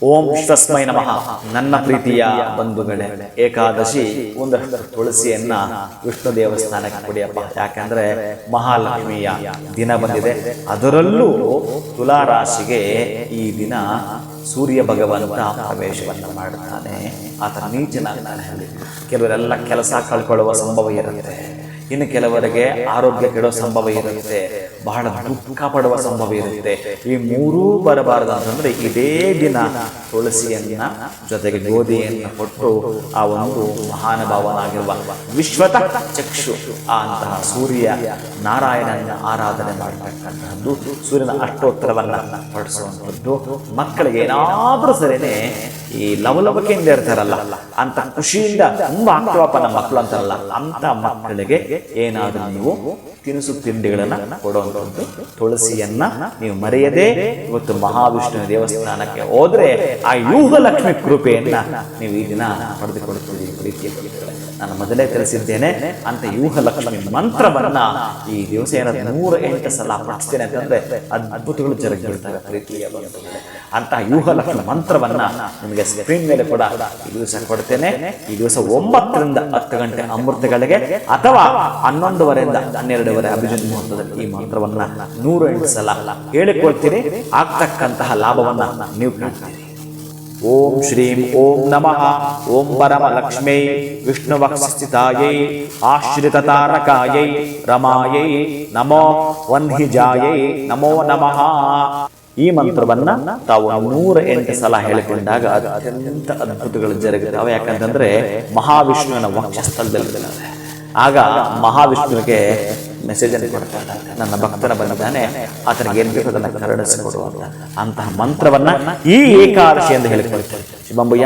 ಓಂ ಶ್ರೀಸ್ಮೈ ನಮಃ. ನನ್ನ ಪ್ರೀತಿಯ ಬಂಧುಗಳೇ, ಏಕಾದಶಿ ಒಂದಷ್ಟು ತುಳಸಿಯನ್ನ ವಿಷ್ಣು ದೇವಸ್ಥಾನಕ್ಕೆ ಕೊಡಿಯಪ್ಪ. ಯಾಕಂದ್ರೆ ಮಹಾಲಕ್ಷ್ಮಿಯ ದಿನ ಬಂದಿದೆ. ಅದರಲ್ಲೂ ತುಲಾ ರಾಶಿಗೆ ಈ ದಿನ ಸೂರ್ಯ ಭಗವಂತ ಪ್ರವೇಶವನ್ನು ಮಾಡುತ್ತಾನೆ. ಆತ ನೀಚನಾಗ್ತಾನೆ. ಕೆಲವರೆಲ್ಲ ಕೆಲಸ ಕಳ್ಕೊಳ್ಳುವ ಸಂಭವ ಇರುತ್ತೆ, ಇನ್ನು ಕೆಲವರಿಗೆ ಆರೋಗ್ಯ ಕೆಡೋ ಸಂಭವ ಇರುತ್ತೆ, ಬಹಳ ದುಃಖ ಪಡುವ ಸಂಭವ ಇರುತ್ತೆ. ಈ ಮೂರೂ ಬರಬಾರದು ಅಂತಂದ್ರೆ ಇದೇ ದಿನ ತುಳಸಿಯನ್ನ ಜೊತೆಗೆ ಗೋಧಿಯನ್ನು ಕೊಟ್ಟು ಆ ಒಂದು ಮಹಾನುಭಾವನಾಗಿರುವ ವಿಶ್ವತ ಚಕ್ಷು ಅಂತಹ ಸೂರ್ಯ ನಾರಾಯಣನ ಆರಾಧನೆ ಮಾಡತಕ್ಕಂತಹದ್ದು, ಸೂರ್ಯನ ಅಷ್ಟೋತ್ತರವನ್ನ ಪಡಿಸುವಂಥದ್ದು. ಮಕ್ಕಳಿಗೆ ಏನಾದ್ರೂ ಸರಿನೇ ಈ ಲವಲವಿಕೆಯಿಂದ ಇರ್ತಾರಲ್ಲ, ಅಂತ ಖುಷಿಯಿಂದ ತುಂಬಾ ಆಗ್ತವಪ್ಪ ನಮ್ಮ ಮಕ್ಕಳು ಅಂತಾರಲ್ಲ, ಅಂತ ಮಕ್ಕಳಿಗೆ ಏನಾದ್ರೂ ನೀವು ತಿನಿಸು ತಿಂಡಿಗಳನ್ನ ಕೊಡುವಂಥದ್ದು. ತುಳಸಿಯನ್ನ ನೀವು ಮರೆಯದೆ ಇವತ್ತು ಮಹಾವಿಷ್ಣುವಿನ ದೇವಸ್ಥಾನಕ್ಕೆ ಹೋದ್ರೆ ಆ ಯೂಹ ಲಕ್ಷ್ಮಿ ಕೃಪೆಯನ್ನ ನೀವು ಈ ದಿನ ಪಡೆದುಕೊಳ್ಳುತ್ತೀರಿ. ಪ್ರೀತಿಯ ಬಂಧುಗಳೇ, ನಾನು ಮೊದಲೇ ತಿಳಿಸಿದ್ದೇನೆ, ಅಂತ ಯೂಹ ಲಕ್ಷ್ಮಿ ಮಂತ್ರವನ್ನ ಈ ದಿವಸ ಏನಾದ್ರು 108 ಸಲ ಪಠಿಸ್ತೇನೆ ಅಂತಂದ್ರೆ ಅದ್ಭುತಗಳು ಜರುಗಿರ್ತವೆ. ಪ್ರೀತಿಯ ಬಂಧುಗಳೇ, ಅಂತ ಯೂಹ ಲಕ್ಷ್ಮಿ ಮಂತ್ರವನ್ನ ನಿಮಗೆ ಸ್ಕ್ರೀನ್ ಮೇಲೆ ಕೂಡ ಈ ದಿವಸ ಕೊಡ್ತೇನೆ. ಈ ದಿವಸ 9 ರಿಂದ 10 ಗಂಟೆ ಅಮೃತಗಳಿಗೆ ಅಥವಾ 11:30 ರಿಂದ 12:30 ಅಭಿಜಿತ್ ಮುಹೂರ್ತದಲ್ಲಿ ಈ ಮಂತ್ರವನ್ನ 108 ಸಲ ಹೇಳಿಕೊಳ್ತೀರಿ. ಆಗ್ತಕ್ಕಂತಹ ಲಾಭವನ್ನ ನೀವು ಕಾಣ್ತೀರಿ. ಓಂ ಶ್ರೀಂ ಓಂ ನಮಃ ಓಂ ಪರಮ ಲಕ್ಷ್ಮೀ ವಿಷ್ಣುವಕ್ಷಸ್ಥಿತಾಯೈ ಆಶ್ರಿತ ತಾರಕಾಯೈ ರಮಾಯೈ ನಮೋ ವನ್ಹಿಜಾಯೈ ನಮೋ ನಮಃ. ಈ ಮಂತ್ರವನ್ನ ತಾವು 108 ಸಲ ಹೇಳಿಕೊಂಡಾಗ ಅತ್ಯಂತ ಅದ್ಭುತಗಳು ಜರುಗುತ್ತವೆ. ಯಾಕಂತಂದ್ರೆ ಮಹಾವಿಷ್ಣುವಿನ ವಕ್ಷಸ್ಥಳದಲ್ಲಿ ಆಗ ಮಹಾವಿಷ್ಣುವಿಗೆ ಮೆಸೇಜ್ ಅನ್ನು ಕೊಡ್ತಾರೆ, ನನ್ನ ಭಕ್ತನ ಬಂದಿದ್ದಾನೆ, ಆತನಿಗೆ ಏನ್ ಬೇಕು ಅದನ್ನು ಕರುಣಿಸಿಕೊಡುವಂತ ಅಂತಹ ಮಂತ್ರವನ್ನ ಈ ಏಕಾದಶಿ ಎಂದು ಹೇಳಿಕೊಳ್ತಾರೆ. ಶುಭಂಭೂಯ.